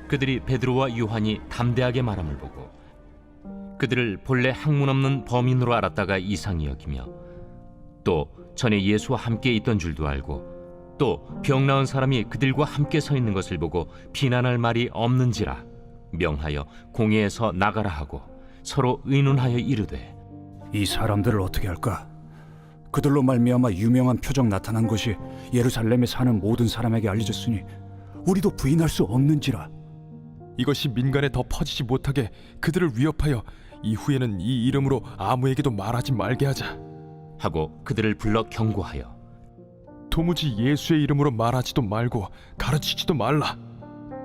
그들이 베드로와 요한이 담대하게 말함을 보고 그들을 본래 학문 없는 범인으로 알았다가 이상히 여기며 또 전에 예수와 함께 있던 줄도 알고 또 병 나은 사람이 그들과 함께 서 있는 것을 보고 비난할 말이 없는지라 명하여 공회에서 나가라 하고 서로 의논하여 이르되 이 사람들을 어떻게 할까? 그들로 말미암아 유명한 표적 나타난 것이 예루살렘에 사는 모든 사람에게 알려졌으니 우리도 부인할 수 없는지라. 이것이 민간에 더 퍼지지 못하게 그들을 위협하여 이후에는 이 이름으로 아무에게도 말하지 말게 하자 하고 그들을 불러 경고하여 도무지 예수의 이름으로 말하지도 말고 가르치지도 말라.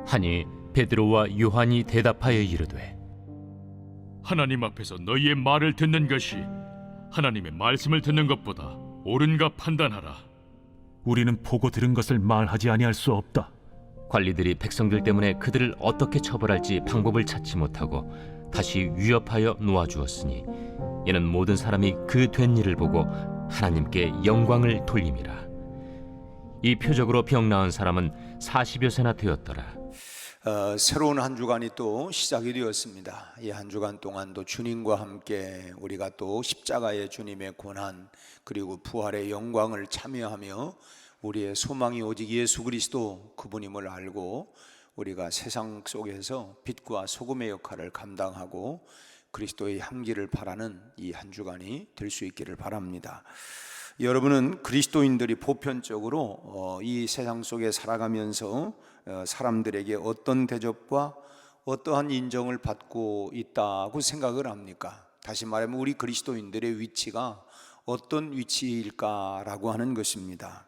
하니 베드로와 요한이 대답하여 이르되 하나님 앞에서 너희의 말을 듣는 것이 하나님의 말씀을 듣는 것보다 옳은가 판단하라. 우리는 보고 들은 것을 말하지 아니할 수 없다. 관리들이 백성들 때문에 그들을 어떻게 처벌할지 방법을 찾지 못하고 다시 위협하여 놓아주었으니 이는 모든 사람이 그 된 일을 보고 하나님께 영광을 돌림이라. 이 표적으로 병 나은 사람은 40여 세나 되었더라. 새로운 한 주간이 또 시작이 되었습니다. 이 한 주간 동안도 주님과 함께 우리가 또 십자가의 주님의 고난 그리고 부활의 영광을 참여하며 우리의 소망이 오직 예수 그리스도 그분임을 알고 우리가 세상 속에서 빛과 소금의 역할을 감당하고 그리스도의 향기를 바라는 이 한 주간이 될 수 있기를 바랍니다. 여러분은 그리스도인들이 보편적으로 이 세상 속에 살아가면서 사람들에게 어떤 대접과 어떠한 인정을 받고 있다고 생각을 합니까? 다시 말하면 우리 그리스도인들의 위치가 어떤 위치일까라고 하는 것입니다.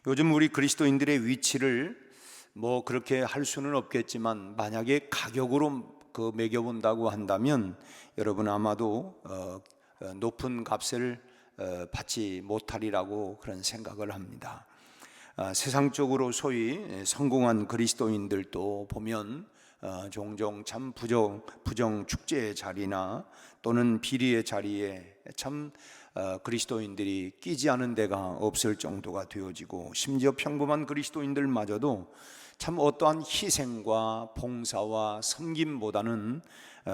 요즘 우리 그리스도인들의 위치를 뭐 그렇게 할 수는 없겠지만 만약에 가격으로 매겨본다고 한다면 여러분 아마도 높은 값을 받지 못하리라고 그런 생각을 합니다. 세상적으로 소위 성공한 그리스도인들도 보면 종종 참 부정 축제의 자리나 또는 비리의 자리에 참 그리스도인들이 끼지 않은 데가 없을 정도가 되어지고 심지어 평범한 그리스도인들마저도 참 어떠한 희생과 봉사와 섬김보다는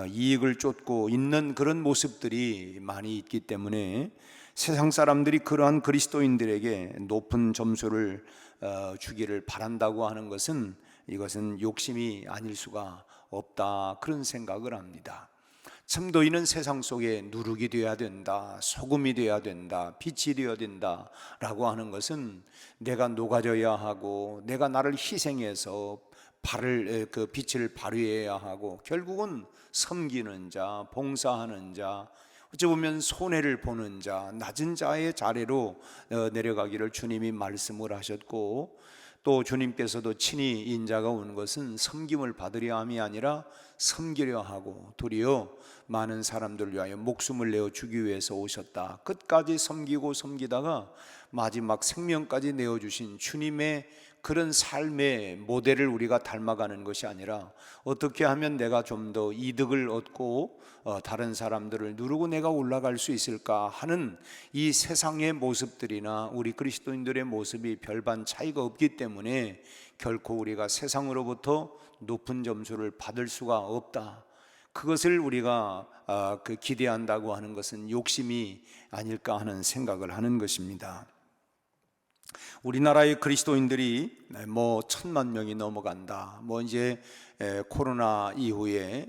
이익을 쫓고 있는 그런 모습들이 많이 있기 때문에 세상 사람들이 그러한 그리스도인들에게 높은 점수를 주기를 바란다고 하는 것은 이것은 욕심이 아닐 수가 없다 그런 생각을 합니다. 참 너희는 세상 속에 누룩이 되어야 된다, 소금이 되어야 된다, 빛이 되어야 된다 라고 하는 것은 내가 녹아져야 하고 내가 나를 희생해서 그 빛을 발휘해야 하고 결국은 섬기는 자, 봉사하는 자, 어찌 보면 손해를 보는 자, 낮은 자의 자리로 내려가기를 주님이 말씀을 하셨고 또 주님께서도 친히 인자가 온 것은 섬김을 받으려 함이 아니라 섬기려 하고 도리어 많은 사람들을 위하여 목숨을 내어 주기 위해서 오셨다. 끝까지 섬기고 섬기다가 마지막 생명까지 내어주신 주님의 그런 삶의 모델을 우리가 닮아가는 것이 아니라 어떻게 하면 내가 좀 더 이득을 얻고 다른 사람들을 누르고 내가 올라갈 수 있을까 하는 이 세상의 모습들이나 우리 그리스도인들의 모습이 별반 차이가 없기 때문에 결코 우리가 세상으로부터 높은 점수를 받을 수가 없다. 그것을 우리가 기대한다고 하는 것은 욕심이 아닐까 하는 생각을 하는 것입니다. 우리나라의 그리스도인들이 뭐 1,000만 명이 넘어간다. 뭐 이제 코로나 이후에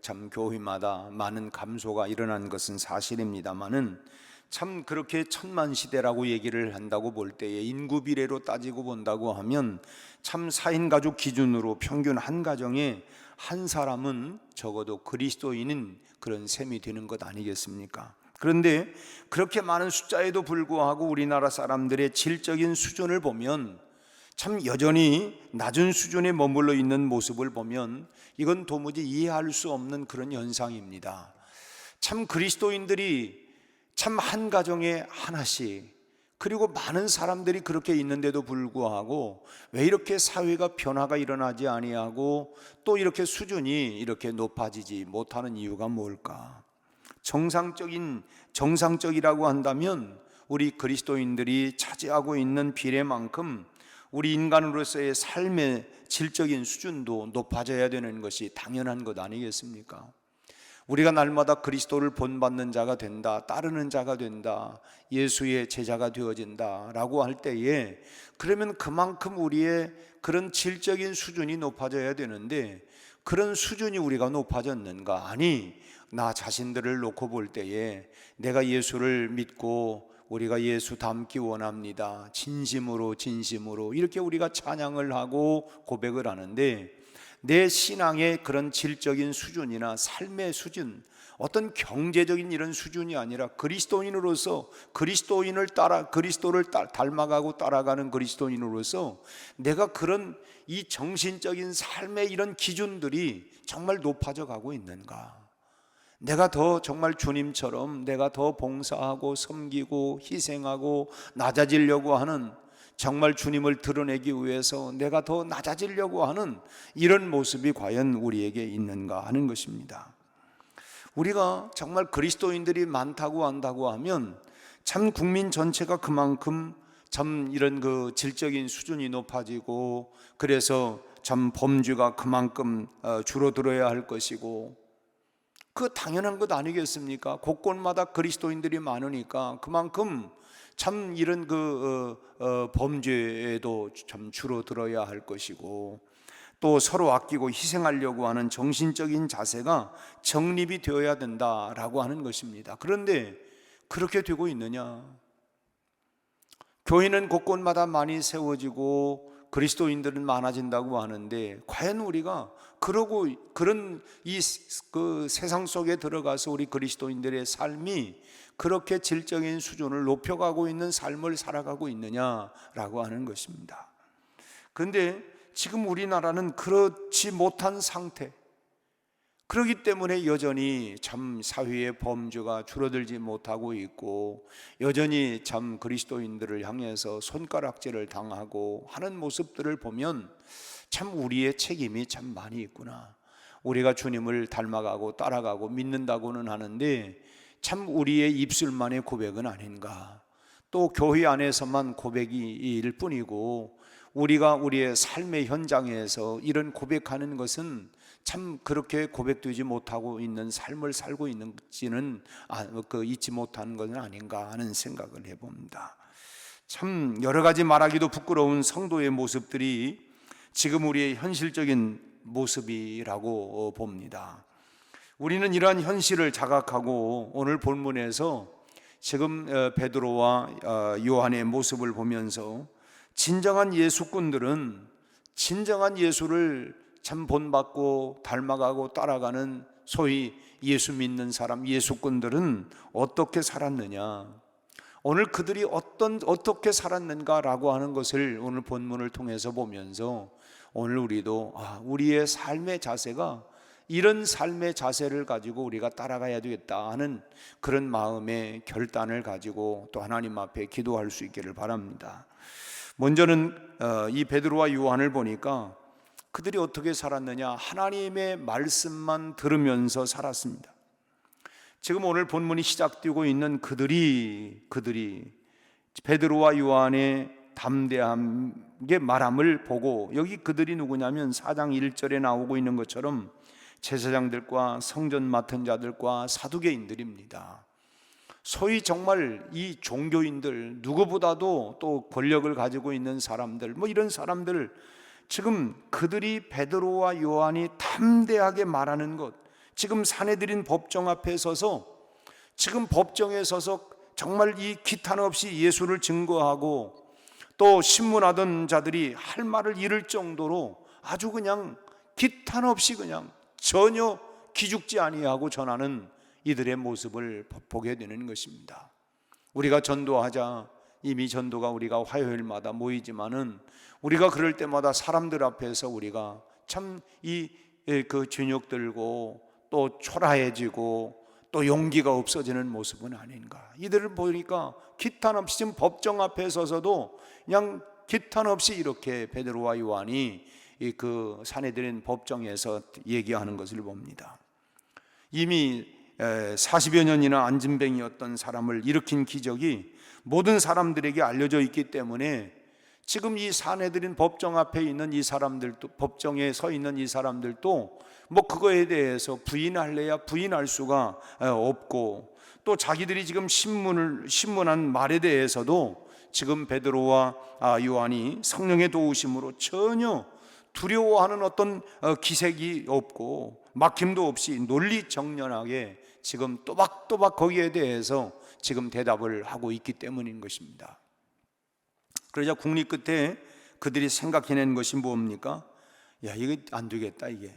참 교회마다 많은 감소가 일어난 것은 사실입니다만은 참 그렇게 1,000만 시대라고 얘기를 한다고 볼 때에 인구 비례로 따지고 본다고 하면 참 4인 가족 기준으로 평균 한 가정에 한 사람은 적어도 그리스도인인 그런 셈이 되는 것 아니겠습니까? 그런데 그렇게 많은 숫자에도 불구하고 우리나라 사람들의 질적인 수준을 보면 참 여전히 낮은 수준에 머물러 있는 모습을 보면 이건 도무지 이해할 수 없는 그런 현상입니다. 참 그리스도인들이 참 한 가정에 하나씩 그리고 많은 사람들이 그렇게 있는데도 불구하고 왜 이렇게 사회가 변화가 일어나지 아니하고 또 이렇게 수준이 이렇게 높아지지 못하는 이유가 뭘까? 정상적이라고 한다면 우리 그리스도인들이 차지하고 있는 비례만큼 우리 인간으로서의 삶의 질적인 수준도 높아져야 되는 것이 당연한 것 아니겠습니까? 우리가 날마다 그리스도를 본받는 자가 된다, 따르는 자가 된다, 예수의 제자가 되어진다 라고 할 때에, 그러면 그만큼 우리의 그런 질적인 수준이 높아져야 되는데, 그런 수준이 우리가 높아졌는가? 아니, 나 자신들을 놓고 볼 때에 내가 예수를 믿고 우리가 예수 닮기 원합니다, 진심으로 이렇게 우리가 찬양을 하고 고백을 하는데, 내 신앙의 그런 질적인 수준이나 삶의 수준, 어떤 경제적인 이런 수준이 아니라 그리스도인으로서 그리스도를 닮아가고 따라가는 그리스도인으로서 내가 그런 이 정신적인 삶의 이런 기준들이 정말 높아져 가고 있는가? 내가 더 정말 주님처럼 내가 더 봉사하고 섬기고 희생하고 낮아지려고 하는, 정말 주님을 드러내기 위해서 내가 더 낮아지려고 하는 이런 모습이 과연 우리에게 있는가 하는 것입니다. 우리가 정말 그리스도인들이 많다고 한다고 하면 참 국민 전체가 그만큼 참 이런 그 질적인 수준이 높아지고, 그래서 참 범죄가 그만큼 줄어들어야 할 것이고, 그 당연한 것 아니겠습니까? 곳곳마다 그리스도인들이 많으니까 그만큼 참 이런 범죄에도 참 줄어들어야 할 것이고, 또 서로 아끼고 희생하려고 하는 정신적인 자세가 정립이 되어야 된다라고 하는 것입니다. 그런데 그렇게 되고 있느냐? 교회는 곳곳마다 많이 세워지고 그리스도인들은 많아진다고 하는데, 과연 우리가 그런 그 세상 속에 들어가서 우리 그리스도인들의 삶이 그렇게 질적인 수준을 높여가고 있는 삶을 살아가고 있느냐라고 하는 것입니다. 그런데 지금 우리나라는 그렇지 못한 상태, 그렇기 때문에 여전히 참 사회의 범죄가 줄어들지 못하고 있고, 여전히 참 그리스도인들을 향해서 손가락질을 당하고 하는 모습들을 보면 참 우리의 책임이 참 많이 있구나. 우리가 주님을 닮아가고 따라가고 믿는다고는 하는데 참 우리의 입술만의 고백은 아닌가, 또 교회 안에서만 고백일 뿐이고 우리가 우리의 삶의 현장에서 이런 고백하는 것은 참 그렇게 고백되지 못하고 있는 삶을 살고 있는지는 잊지 못하는 것은 아닌가 하는 생각을 해봅니다. 참 여러 가지 말하기도 부끄러운 성도의 모습들이 지금 우리의 현실적인 모습이라고 봅니다. 우리는 이러한 현실을 자각하고 오늘 본문에서 지금 베드로와 요한의 모습을 보면서 진정한 예수꾼들은 진정한 예수를 참 본받고 닮아가고 따라가는 소위 예수 믿는 사람, 예수꾼들은 어떻게 살았느냐, 오늘 그들이 어떻게 살았는가라고 하는 것을 오늘 본문을 통해서 보면서 오늘 우리도 우리의 삶의 자세가 이런 삶의 자세를 가지고 우리가 따라가야 되겠다 하는 그런 마음의 결단을 가지고 또 하나님 앞에 기도할 수 있기를 바랍니다. 먼저는 이 베드로와 요한을 보니까 그들이 어떻게 살았느냐, 하나님의 말씀만 들으면서 살았습니다. 지금 오늘 본문이 시작되고 있는 그들이 베드로와 요한의 담대함의 말함을 보고, 여기 그들이 누구냐면 4장 1절에 나오고 있는 것처럼 제사장들과 성전 맡은 자들과 사두개인들입니다. 소위 정말 이 종교인들, 누구보다도 또 권력을 가지고 있는 사람들, 이런 사람들, 지금 그들이 베드로와 요한이 담대하게 말하는 것, 지금 사내들인 법정 앞에 서서, 지금 법정에 서서 정말 이 기탄 없이 예수를 증거하고 또 신문하던 자들이 할 말을 잃을 정도로 아주 그냥 기탄 없이 그냥 전혀 기죽지 아니하고 전하는 이들의 모습을 보게 되는 것입니다. 우리가 전도하자, 이미 전도가 우리가 화요일마다 모이지만은 우리가 그럴 때마다 사람들 앞에서 우리가 참 그 진욕 들고 또 초라해지고 또 용기가 없어지는 모습은 아닌가. 이들을 보니까 기탄 없이 지금 법정 앞에 서서도 그냥 기탄 없이 이렇게 베드로와 요한이 그 사내들인 법정에서 얘기하는 것을 봅니다. 이미 40여 년이나 안진뱅이였던 사람을 일으킨 기적이 모든 사람들에게 알려져 있기 때문에 지금 이 사내들인 법정 앞에 있는 이 사람들도, 법정에 서 있는 이 사람들도 뭐 그거에 대해서 부인할래야 부인할 수가 없고, 또 자기들이 지금 신문한 말에 대해서도 지금 베드로와 요한이 성령의 도우심으로 전혀 두려워하는 어떤 기색이 없고 막힘도 없이 논리정연하게 지금 또박또박 거기에 대해서 지금 대답을 하고 있기 때문인 것입니다. 그러자 국리 끝에 그들이 생각해낸 것이 뭡니까? 야, 이거 안 되겠다 이게.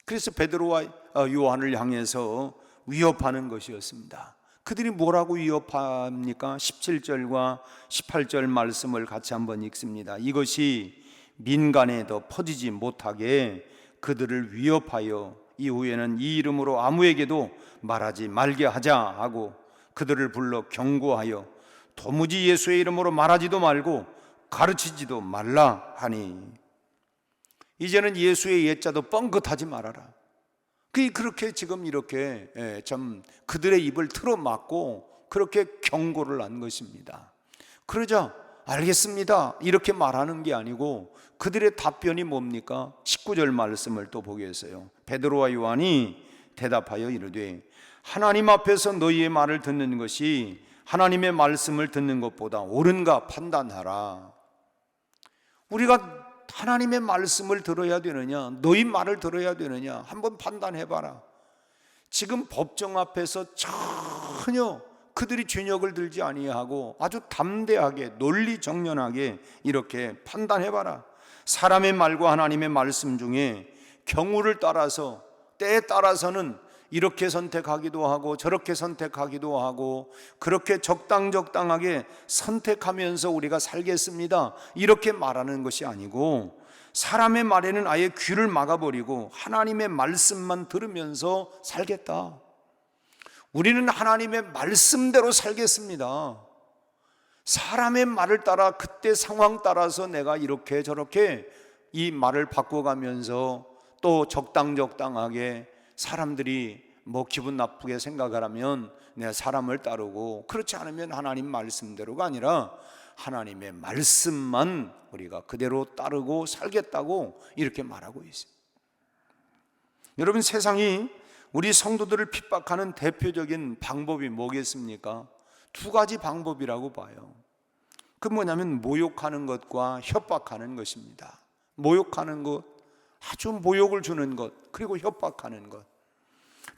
그래서 베드로와 요한을 향해서 위협하는 것이었습니다. 그들이 뭐라고 위협합니까? 17절과 18절 말씀을 같이 한번 읽습니다. 이것이 민간에 더 퍼지지 못하게 그들을 위협하여 이후에는 이 이름으로 아무에게도 말하지 말게 하자 하고 그들을 불러 경고하여 도무지 예수의 이름으로 말하지도 말고 가르치지도 말라 하니, 이제는 예수의 예자도 뻥긋하지 말아라. 그렇게 지금 이렇게 참 그들의 입을 틀어막고 그렇게 경고를 한 것입니다. 그러자 알겠습니다 이렇게 말하는 게 아니고 그들의 답변이 뭡니까? 19절 말씀을 또 보겠어요. 베드로와 요한이 대답하여 이르되 하나님 앞에서 너희의 말을 듣는 것이 하나님의 말씀을 듣는 것보다 옳은가 판단하라. 우리가 하나님의 말씀을 들어야 되느냐, 너희 말을 들어야 되느냐 한번 판단해봐라. 지금 법정 앞에서 전혀 그들이 죄력을 들지 아니하고 아주 담대하게 논리정연하게 이렇게 판단해봐라. 사람의 말과 하나님의 말씀 중에 경우를 따라서, 때에 따라서는 이렇게 선택하기도 하고 저렇게 선택하기도 하고 그렇게 적당하게 선택하면서 우리가 살겠습니다 이렇게 말하는 것이 아니고, 사람의 말에는 아예 귀를 막아버리고 하나님의 말씀만 들으면서 살겠다. 우리는 하나님의 말씀대로 살겠습니다. 사람의 말을 따라 그때 상황 따라서 내가 이렇게 저렇게 이 말을 바꿔가면서 또 적당하게 사람들이 뭐 기분 나쁘게 생각을 하면 내가 사람을 따르고, 그렇지 않으면 하나님 말씀대로가 아니라 하나님의 말씀만 우리가 그대로 따르고 살겠다고 이렇게 말하고 있어요. 여러분, 세상이 우리 성도들을 핍박하는 대표적인 방법이 뭐겠습니까? 두 가지 방법이라고 봐요. 그 뭐냐면 모욕하는 것과 협박하는 것입니다. 모욕하는 것, 아주 모욕을 주는 것, 그리고 협박하는 것.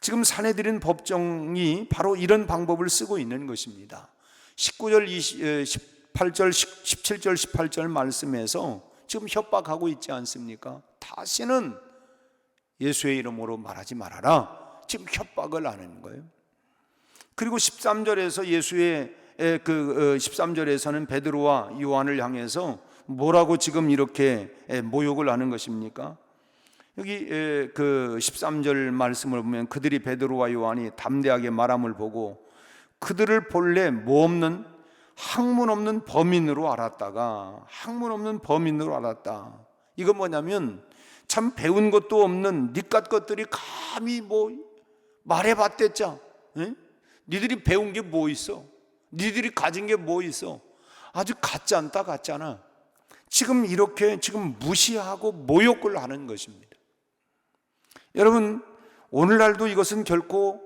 지금 사내들인 법정이 바로 이런 방법을 쓰고 있는 것입니다. 19절, 18절, 17절, 18절 말씀에서 지금 협박하고 있지 않습니까? 다시는 예수의 이름으로 말하지 말아라. 지금 협박을 하는 거예요. 그리고 13절에서 예수의 13절에서는 베드로와 요한을 향해서 뭐라고 지금 이렇게 모욕을 하는 것입니까? 여기 그 13절 말씀을 보면 그들이 베드로와 요한이 담대하게 말함을 보고 그들을 본래 뭐 없는 학문 없는 범인으로 알았다가 학문 없는 범인으로 알았다. 이건 뭐냐면 참 배운 것도 없는 니깟 것들이 감히 뭐 말해봤댔자. 니들이 배운 게 뭐 있어? 니들이 가진 게 뭐 있어? 아주 같지 않다 같잖아. 지금 이렇게 지금 무시하고 모욕을 하는 것입니다. 여러분, 오늘날도 이것은 결코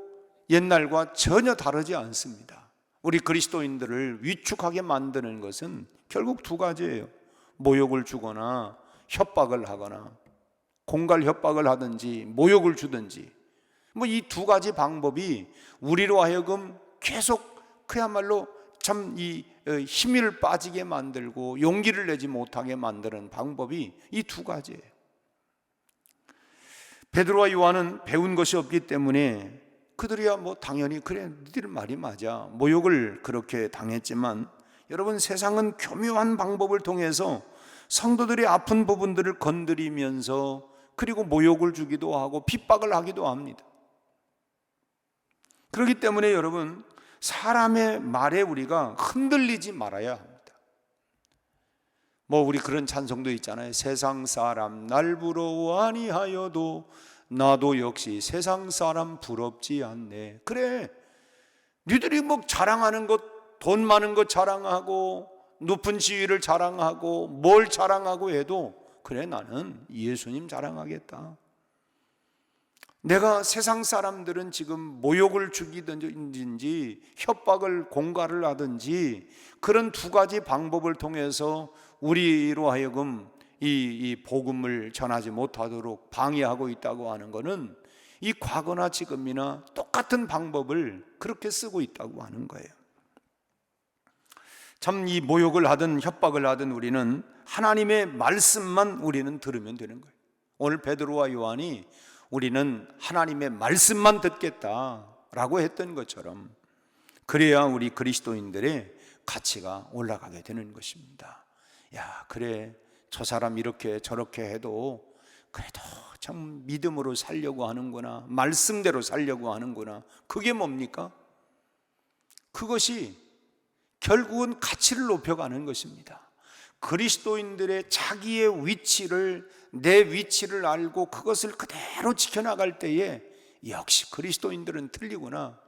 옛날과 전혀 다르지 않습니다. 우리 그리스도인들을 위축하게 만드는 것은 결국 두 가지예요. 모욕을 주거나 협박을 하거나, 공갈 협박을 하든지 모욕을 주든지, 뭐 이 두 가지 방법이 우리로 하여금 계속 그야말로 참 이 힘을 빠지게 만들고 용기를 내지 못하게 만드는 방법이 이 두 가지예요. 베드로와 요한은 배운 것이 없기 때문에 그들이야 뭐 당연히 그래 너희들 말이 맞아 모욕을 그렇게 당했지만, 여러분, 세상은 교묘한 방법을 통해서 성도들의 아픈 부분들을 건드리면서 그리고 모욕을 주기도 하고 핍박을 하기도 합니다. 그렇기 때문에 여러분, 사람의 말에 우리가 흔들리지 말아야 합니다. 뭐 우리 그런 찬송도 있잖아요. 세상 사람 날 부러워 아니하여도 나도 역시 세상 사람 부럽지 않네. 그래, 니들이 뭐 자랑하는 것, 돈 많은 것 자랑하고 높은 지위를 자랑하고 뭘 자랑하고 해도 그래 나는 예수님 자랑하겠다. 내가 세상 사람들은 지금 모욕을 주기든지 협박을 공갈을 하든지 그런 두 가지 방법을 통해서 우리로 하여금 이 복음을 전하지 못하도록 방해하고 있다고 하는 것은 이 과거나 지금이나 똑같은 방법을 그렇게 쓰고 있다고 하는 거예요. 참 이 모욕을 하든 협박을 하든 우리는 하나님의 말씀만 우리는 들으면 되는 거예요. 오늘 베드로와 요한이 우리는 하나님의 말씀만 듣겠다라고 했던 것처럼 그래야 우리 그리스도인들의 가치가 올라가게 되는 것입니다. 야, 그래 저 사람 이렇게 저렇게 해도 그래도 참 믿음으로 살려고 하는구나, 말씀대로 살려고 하는구나. 그게 뭡니까? 그것이 결국은 가치를 높여가는 것입니다. 그리스도인들의 자기의 위치를, 내 위치를 알고 그것을 그대로 지켜나갈 때에 역시 그리스도인들은 틀리구나.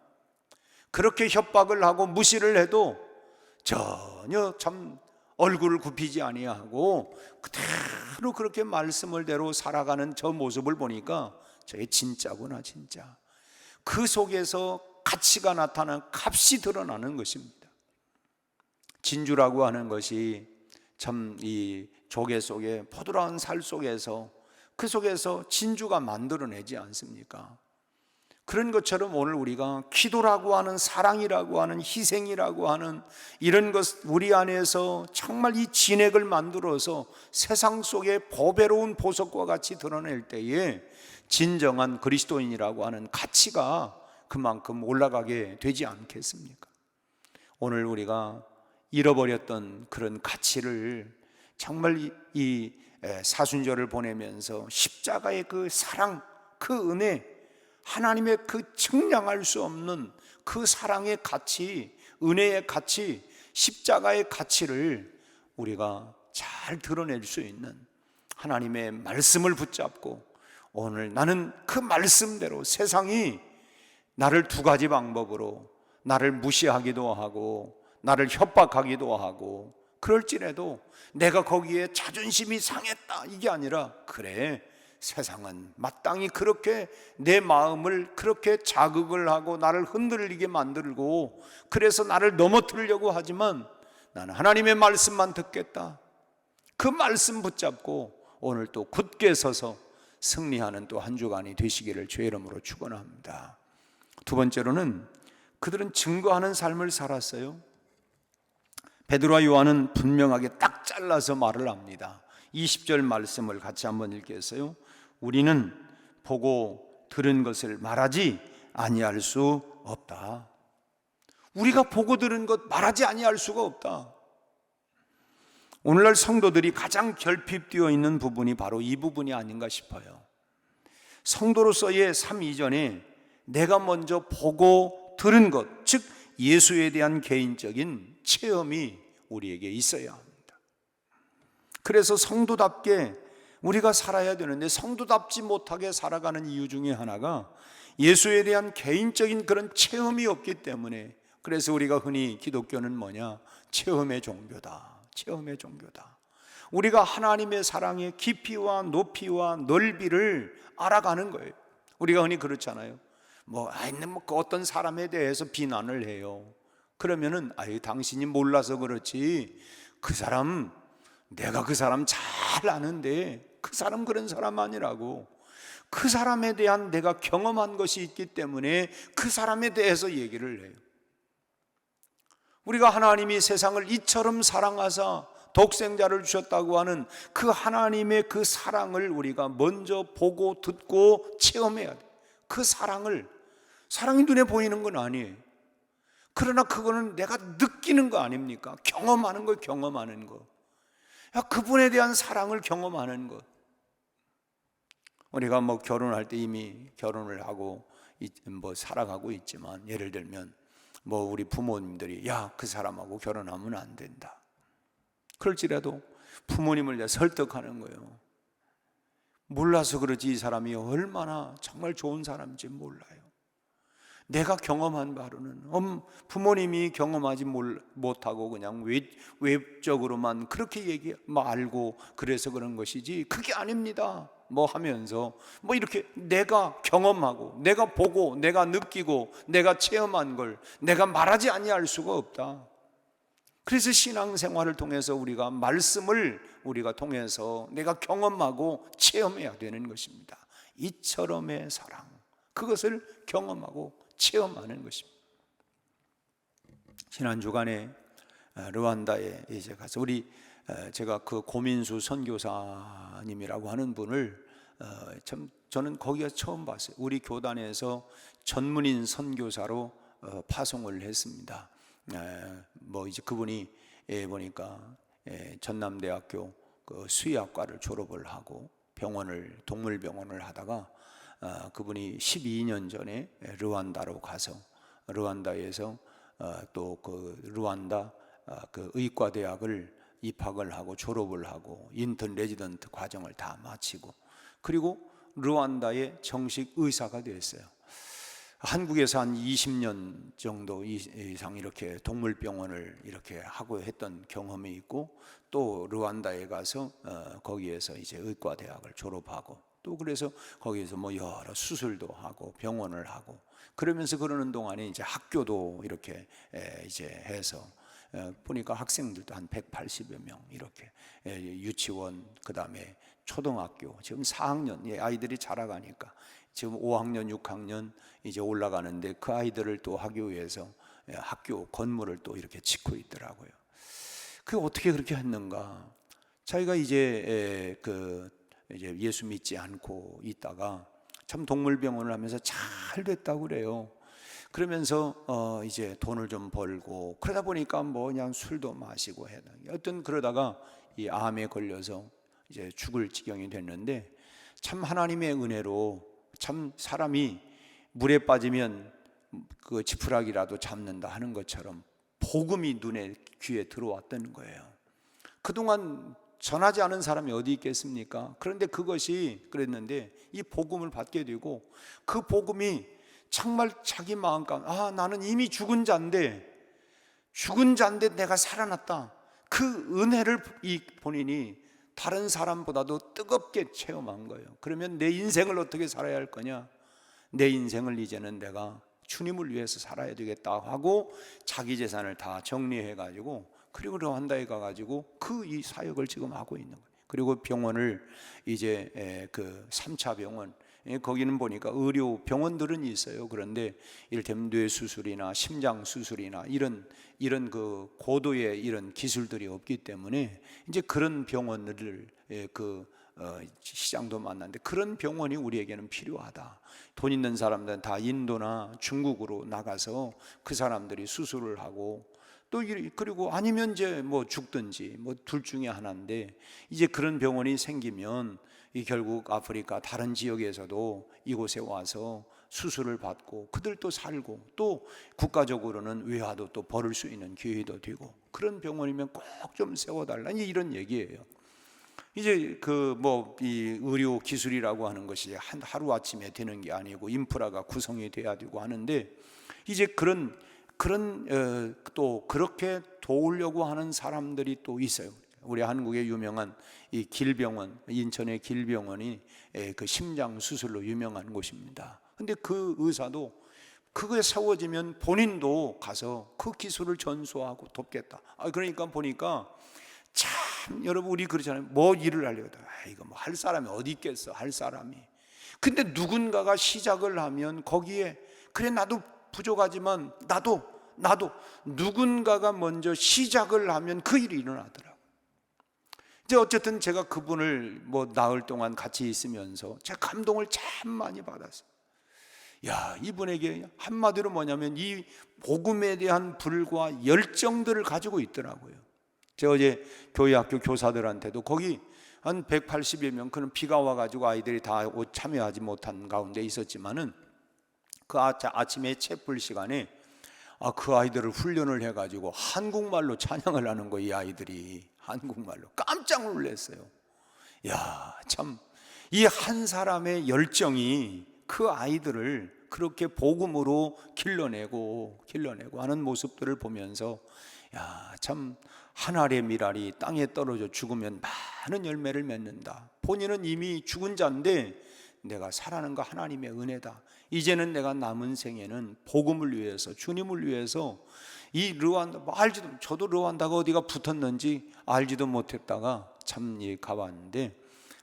그렇게 협박을 하고 무시를 해도 전혀 참 얼굴을 굽히지 아니하고 그대로 그렇게 말씀을 대로 살아가는 저 모습을 보니까 저게 진짜구나, 진짜. 그 속에서 가치가 나타나는, 값이 드러나는 것입니다. 진주라고 하는 것이 참 이 조개 속에 포도라운 살 속에서 그 속에서 진주가 만들어내지 않습니까? 그런 것처럼 오늘 우리가 기도라고 하는, 사랑이라고 하는, 희생이라고 하는 이런 것 우리 안에서 정말 이 진액을 만들어서 세상 속에 보배로운 보석과 같이 드러낼 때에 진정한 그리스도인이라고 하는 가치가 그만큼 올라가게 되지 않겠습니까? 오늘 우리가 잃어버렸던 그런 가치를 정말 이 사순절을 보내면서 십자가의 그 사랑, 그 은혜, 하나님의 그 측량할 수 없는 그 사랑의 가치, 은혜의 가치, 십자가의 가치를 우리가 잘 드러낼 수 있는 하나님의 말씀을 붙잡고 오늘 나는 그 말씀대로 세상이 나를 두 가지 방법으로 나를 무시하기도 하고 나를 협박하기도 하고 그럴지라도 내가 거기에 자존심이 상했다 이게 아니라 그래 세상은 마땅히 그렇게 내 마음을 그렇게 자극을 하고 나를 흔들리게 만들고 그래서 나를 넘어뜨리려고 하지만 나는 하나님의 말씀만 듣겠다. 그 말씀 붙잡고 오늘 또 굳게 서서 승리하는 또 한 주간이 되시기를 주의 이름으로 축원합니다. 두 번째로는 그들은 증거하는 삶을 살았어요. 베드로와 요한은 분명하게 딱 잘라서 말을 합니다. 20절 말씀을 같이 한번 읽겠어요. 우리는 보고 들은 것을 말하지 아니할 수 없다. 우리가 보고 들은 것 말하지 아니할 수가 없다. 오늘날 성도들이 가장 결핍되어 있는 부분이 바로 이 부분이 아닌가 싶어요. 성도로서의 삶 이전에 내가 먼저 보고 들은 것, 즉 예수에 대한 개인적인 체험이 우리에게 있어야 합니다. 그래서 성도답게 우리가 살아야 되는데 성도답지 못하게 살아가는 이유 중에 하나가 예수에 대한 개인적인 그런 체험이 없기 때문에, 그래서 우리가 흔히 기독교는 뭐냐? 체험의 종교다. 체험의 종교다. 우리가 하나님의 사랑의 깊이와 높이와 넓이를 알아가는 거예요. 우리가 흔히 그렇잖아요. 뭐 어떤 사람에 대해서 비난을 해요. 그러면은 당신이 몰라서 그렇지 그 사람 내가 그 사람 잘 아는데 그 사람 그런 사람 아니라고. 그 사람에 대한 내가 경험한 것이 있기 때문에 그 사람에 대해서 얘기를 해요. 우리가 하나님이 세상을 이처럼 사랑하사 독생자를 주셨다고 하는 그 하나님의 그 사랑을 우리가 먼저 보고 듣고 체험해야 돼. 그 사랑이 눈에 보이는 건 아니에요. 그러나 그거는 내가 느끼는 거 아닙니까? 경험하는 거, 경험하는 거. 그분에 대한 사랑을 경험하는 것. 우리가 뭐 결혼할 때 이미 결혼을 하고 뭐 살아가고 있지만, 예를 들면 뭐 우리 부모님들이 그 사람하고 결혼하면 안 된다. 그럴지라도 부모님을 내가 설득하는 거예요. 몰라서 그러지 이 사람이 얼마나 정말 좋은 사람인지 몰라요. 내가 경험한 바로는 부모님이 경험하지 못하고 그냥 외적으로만 그렇게 알고 그래서 그런 것이지 그게 아닙니다. 뭐 하면서 뭐 이렇게 내가 경험하고 내가 보고 내가 느끼고 내가 체험한 걸 내가 말하지 아니할 수가 없다. 그래서 신앙생활을 통해서 우리가 말씀을 우리가 통해서 내가 경험하고 체험해야 되는 것입니다. 이처럼의 사랑, 그것을 경험하고 체험하는 것입니다. 지난 주간에 르완다에 이제 가서 제가 그 고민수 선교사님이라고 하는 분을 참 저는 거기가 처음 봤어요. 우리 교단에서 전문인 선교사로 파송을 했습니다. 뭐 이제 그분이 보니까 전남대학교 그 수의학과를 졸업을 하고 동물병원을 하다가 그분이 12년 전에 르완다로 가서 르완다에서 또 그 르완다 그 의과대학을 입학을 하고 졸업을 하고 인턴 레지던트 과정을 다 마치고 그리고 르완다의 정식 의사가 됐어요. 한국에서 한 20년 정도 이상 이렇게 동물병원을 이렇게 하고 했던 경험이 있고 또 르완다에 가서 거기에서 이제 의과대학을 졸업하고 또 그래서 거기에서 뭐 여러 수술도 하고 병원을 하고 그러면서 그러는 동안에 이제 학교도 이렇게 이제 해서 보니까 학생들도 한 180여 명 이렇게 유치원 그다음에 초등학교 지금 4학년 아이들이 자라가니까 지금 5학년 6학년 이제 올라가는데 그 아이들을 또 하기 위해서 학교 건물을 또 이렇게 짓고 있더라고요. 그 어떻게 그렇게 했는가? 자기가 이제 이제 예수 믿지 않고 있다가 참 동물병원을 하면서 잘 됐다고 그래요. 그러면서 이제 돈을 좀 벌고 그러다 보니까 뭐 그냥 술도 마시고 해야 어떤 그러다가 이 암에 걸려서 이제 죽을 지경이 됐는데 참 하나님의 은혜로 참 사람이 물에 빠지면 그 지푸라기라도 잡는다 하는 것처럼 복음이 눈에 귀에 들어왔던 거예요. 그동안 전하지 않은 사람이 어디 있겠습니까? 그런데 그것이 그랬는데 이 복음을 받게 되고 그 복음이 정말 자기 마음 가운데 나는 이미 죽은 자인데 내가 살아났다. 그 은혜를 이 본인이 다른 사람보다도 뜨겁게 체험한 거예요. 그러면 내 인생을 어떻게 살아야 할 거냐? 내 인생을 이제는 내가 주님을 위해서 살아야 되겠다 하고 자기 재산을 다 정리해 가지고 그리고 르완다에 가가지고 이 사역을 지금 하고 있는 거예요. 그리고 병원을 이제 그 3차 병원 거기는 보니까 의료 병원들은 있어요. 그런데 이를테면 뇌 수술이나 심장 수술이나 이런 그 고도의 이런 기술들이 없기 때문에 이제 그런 병원을 시장도 만났는데 그런 병원이 우리에게는 필요하다. 돈 있는 사람들은 다 인도나 중국으로 나가서 그 사람들이 수술을 하고 또 그리고 아니면 이제 뭐 죽든지 뭐 둘 중에 하나인데 이제 그런 병원이 생기면 결국 아프리카 다른 지역에서도 이곳에 와서 수술을 받고 그들도 살고 또 국가적으로는 외화도 또 벌을 수 있는 기회도 되고 그런 병원이면 꼭 좀 세워달라 이런 얘기예요. 이제 이 의료 기술이라고 하는 것이 하루 아침에 되는 게 아니고 인프라가 구성이 돼야 되고 하는데 이제 그런 또 그렇게 도우려고 하는 사람들이 또 있어요. 우리 한국의 유명한 이 길병원, 인천의 길병원이 그 심장 수술로 유명한 곳입니다. 근데 그 의사도 그거에 세워지면 본인도 가서 그 기술을 전수하고 돕겠다. 그러니까 보니까 참 여러분 우리 그러잖아요. 뭐 일을 하려고 이거 뭐 할 사람이 어디 있겠어? 할 사람이. 근데 누군가가 시작을 하면 거기에 그래 나도 부족하지만 나도 누군가가 먼저 시작을 하면 그 일이 일어나더라고요. 이제 어쨌든 제가 그분을 뭐 나흘 동안 같이 있으면서 제가 감동을 참 많이 받았어요. 야, 이분에게 한마디로 뭐냐면 이 복음에 대한 불과 열정들을 가지고 있더라고요. 제가 어제 교회 학교 교사들한테도 거기 한 180여 명 그는 비가 와가지고 아이들이 다 참여하지 못한 가운데 있었지만은 그 아침에 채플 시간에 그 아이들을 훈련을 해가지고 한국말로 찬양을 하는 거예요. 이 아이들이 한국말로 깜짝 놀랐어요. 야, 참 이 한 사람의 열정이 그 아이들을 그렇게 복음으로 길러내고 하는 모습들을 보면서 참 한 알의 밀알이 땅에 떨어져 죽으면 많은 열매를 맺는다. 본인은 이미 죽은 자인데 내가 살아난 거 하나님의 은혜다. 이제는 내가 남은 생에는 복음을 위해서, 주님을 위해서 이 르완다, 저도 르완다가 어디가 붙었는지 알지도 못했다가 참 가봤는데,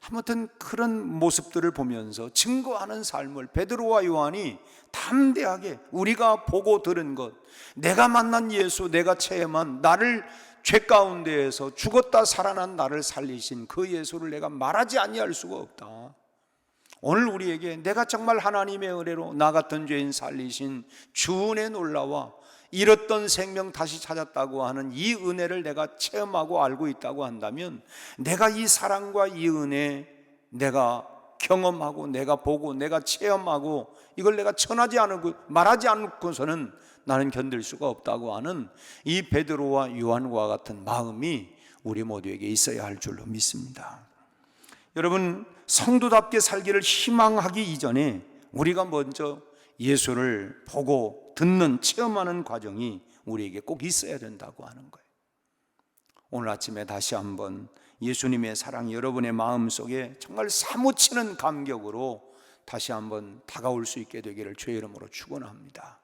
아무튼 그런 모습들을 보면서 증거하는 삶을 베드로와 요한이 담대하게 우리가 보고 들은 것, 내가 만난 예수, 내가 체험한, 나를 죄 가운데에서 죽었다 살아난 나를 살리신 그 예수를 내가 말하지 아니할 수가 없다. 오늘 우리에게 내가 정말 하나님의 은혜로 나 같은 죄인 살리신 주 은혜 놀라와 잃었던 생명 다시 찾았다고 하는 이 은혜를 내가 체험하고 알고 있다고 한다면, 내가 이 사랑과 이 은혜 내가 경험하고 내가 보고 내가 체험하고 이걸 내가 전하지 않고 말하지 않고서는 나는 견딜 수가 없다고 하는 이 베드로와 요한과 같은 마음이 우리 모두에게 있어야 할 줄로 믿습니다. 여러분, 성도답게 살기를 희망하기 이전에 우리가 먼저 예수를 보고 듣는, 체험하는 과정이 우리에게 꼭 있어야 된다고 하는 거예요. 오늘 아침에 다시 한번 예수님의 사랑이 여러분의 마음속에 정말 사무치는 감격으로 다시 한번 다가올 수 있게 되기를 주의 이름으로 축원합니다.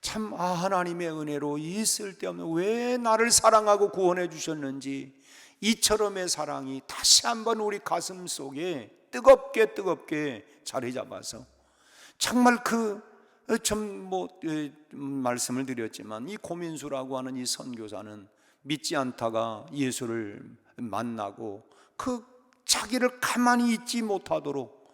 참 하나님의 은혜로 이 쓸데없는, 왜 나를 사랑하고 구원해 주셨는지 이처럼의 사랑이 다시 한번 우리 가슴 속에 뜨겁게 자리 잡아서, 정말 말씀을 드렸지만 이 고민수라고 하는 이 선교사는 믿지 않다가 예수를 만나고 자기를 가만히 있지 못하도록,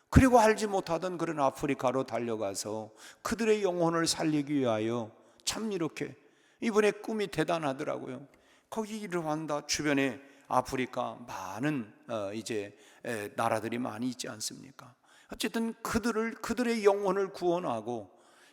그리고 알지 못하던 그런 아프리카로 달려가서 그들의 영혼을 살리기 위하여 참 이렇게, 이분의 꿈이 대단하더라고요. 거기 일을 한다. 주변에 아프리카 많은 나라들이 많이 있지 않습니까? 어쨌든 그들의 영혼을 구원하고,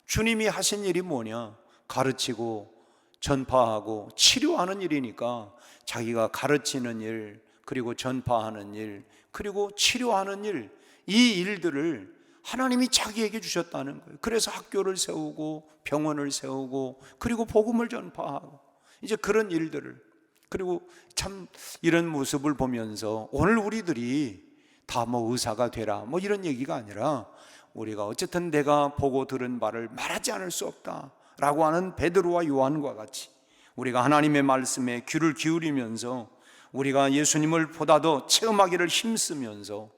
주님이 하신 일이 뭐냐? 가르치고 전파하고 치료하는 일이니까 자기가 가르치는 일, 그리고 전파하는 일, 그리고 치료하는 일, 이 일들을 하나님이 자기에게 주셨다는 거예요. 그래서 학교를 세우고 병원을 세우고 그리고 복음을 전파하고 이제 그런 일들을, 그리고 참 이런 모습을 보면서 오늘 우리들이 다 의사가 되라 이런 얘기가 아니라, 우리가 어쨌든 내가 보고 들은 바를 말하지 않을 수 없다 라고 하는 베드로와 요한과 같이 우리가 하나님의 말씀에 귀를 기울이면서 우리가 예수님을 보다 더 체험하기를 힘쓰면서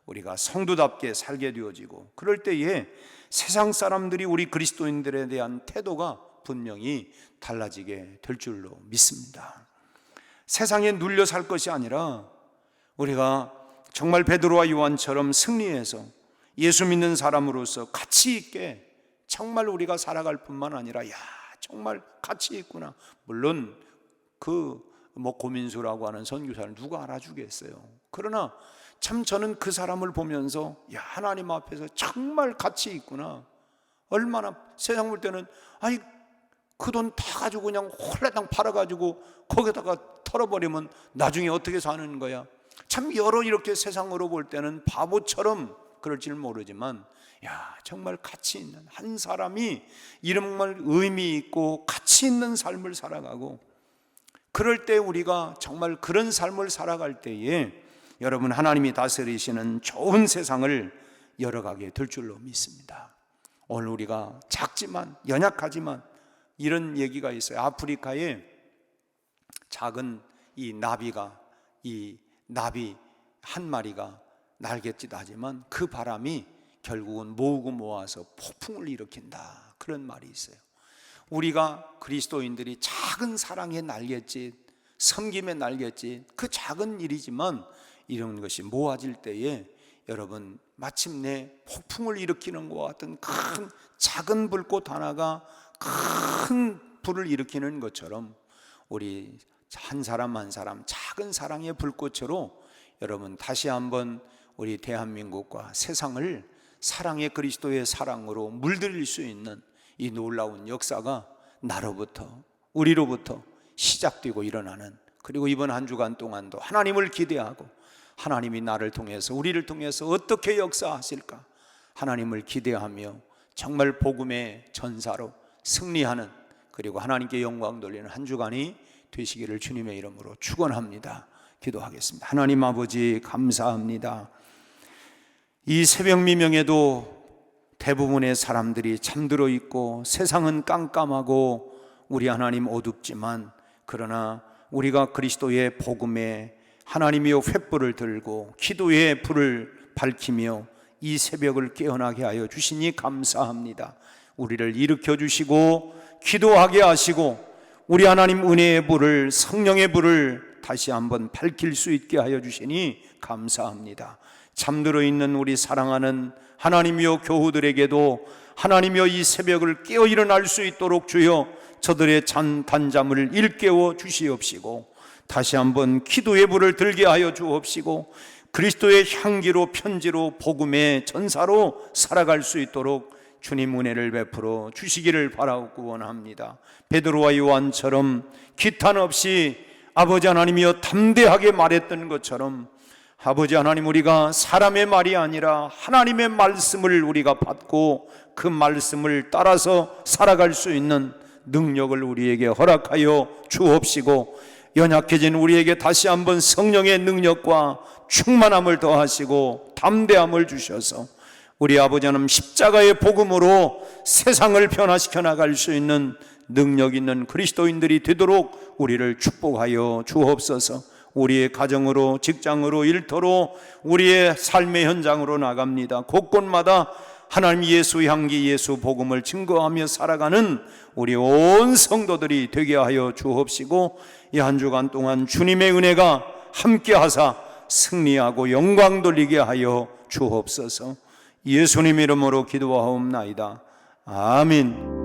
우리가 성도답게 살게 되어지고, 그럴 때에 세상 사람들이 우리 그리스도인들에 대한 태도가 분명히 달라지게 될 줄로 믿습니다. 세상에 눌려 살 것이 아니라 우리가 정말 베드로와 요한처럼 승리해서 예수 믿는 사람으로서 가치 있게 정말 우리가 살아갈 뿐만 아니라, 정말 가치 있구나. 물론 고민수라고 하는 선교사를 누가 알아주겠어요. 그러나 참 저는 그 사람을 보면서 하나님 앞에서 정말 가치 있구나. 얼마나 세상 볼 때는 그 돈 다 가지고 그냥 홀라당 팔아가지고 거기다가 털어버리면 나중에 어떻게 사는 거야. 참 이렇게 세상으로 볼 때는 바보처럼 그럴지는 모르지만, 정말 가치 있는 한 사람이 정말 의미 있고 가치 있는 삶을 살아가고, 그럴 때 우리가 정말 그런 삶을 살아갈 때에 여러분, 하나님이 다스리시는 좋은 세상을 열어가게 될 줄로 믿습니다. 오늘 우리가 작지만 연약하지만 이런 얘기가 있어요. 아프리카에 작은 이 나비 한 마리가 날갯짓 하지만 그 바람이 결국은 모으고 모아서 폭풍을 일으킨다, 그런 말이 있어요. 우리가 그리스도인들이 작은 사랑의 날갯짓, 섬김의 날갯짓, 그 작은 일이지만 이런 것이 모아질 때에 여러분, 마침내 폭풍을 일으키는 것과 같은 작은 불꽃 하나가 큰 불을 일으키는 것처럼, 우리 한 사람 한 사람 작은 사랑의 불꽃으로 여러분 다시 한번 우리 대한민국과 세상을 사랑의 그리스도의 사랑으로 물들일 수 있는 이 놀라운 역사가 나로부터, 우리로부터 시작되고 일어나는, 그리고 이번 한 주간 동안도 하나님을 기대하고 하나님이 나를 통해서, 우리를 통해서 어떻게 역사하실까 하나님을 기대하며 정말 복음의 전사로 승리하는, 그리고 하나님께 영광 돌리는 한 주간이 되시기를 주님의 이름으로 축원합니다. 기도하겠습니다. 하나님 아버지, 감사합니다. 이 새벽 미명에도 대부분의 사람들이 잠들어 있고 세상은 깜깜하고 우리 하나님 어둡지만, 그러나 우리가 그리스도의 복음에 하나님이여 횃불을 들고 기도의 불을 밝히며 이 새벽을 깨어나게 하여 주시니 감사합니다. 우리를 일으켜 주시고 기도하게 하시고 우리 하나님 은혜의 불을, 성령의 불을 다시 한번 밝힐 수 있게 하여 주시니 감사합니다. 잠들어 있는 우리 사랑하는 하나님이여 교우들에게도 하나님이여 이 새벽을 깨어 일어날 수 있도록 주여 저들의 단잠을 일깨워 주시옵시고, 다시 한번 기도의 불을 들게 하여 주옵시고, 그리스도의 향기로 편지로 복음의 전사로 살아갈 수 있도록 주님 은혜를 베풀어 주시기를 바라고 원합니다. 베드로와 요한처럼 기탄 없이 아버지 하나님이여 담대하게 말했던 것처럼, 아버지 하나님, 우리가 사람의 말이 아니라 하나님의 말씀을 우리가 받고 그 말씀을 따라서 살아갈 수 있는 능력을 우리에게 허락하여 주옵시고, 연약해진 우리에게 다시 한번 성령의 능력과 충만함을 더하시고 담대함을 주셔서 우리 아버지 하나님 십자가의 복음으로 세상을 변화시켜 나갈 수 있는 능력 있는 그리스도인들이 되도록 우리를 축복하여 주옵소서. 우리의 가정으로, 직장으로, 일터로, 우리의 삶의 현장으로 나갑니다. 곳곳마다 하나님 예수 향기, 예수 복음을 증거하며 살아가는 우리 온 성도들이 되게 하여 주옵시고, 이 한 주간 동안 주님의 은혜가 함께 하사 승리하고 영광 돌리게 하여 주옵소서. 예수님 이름으로 기도하옵나이다. 아멘.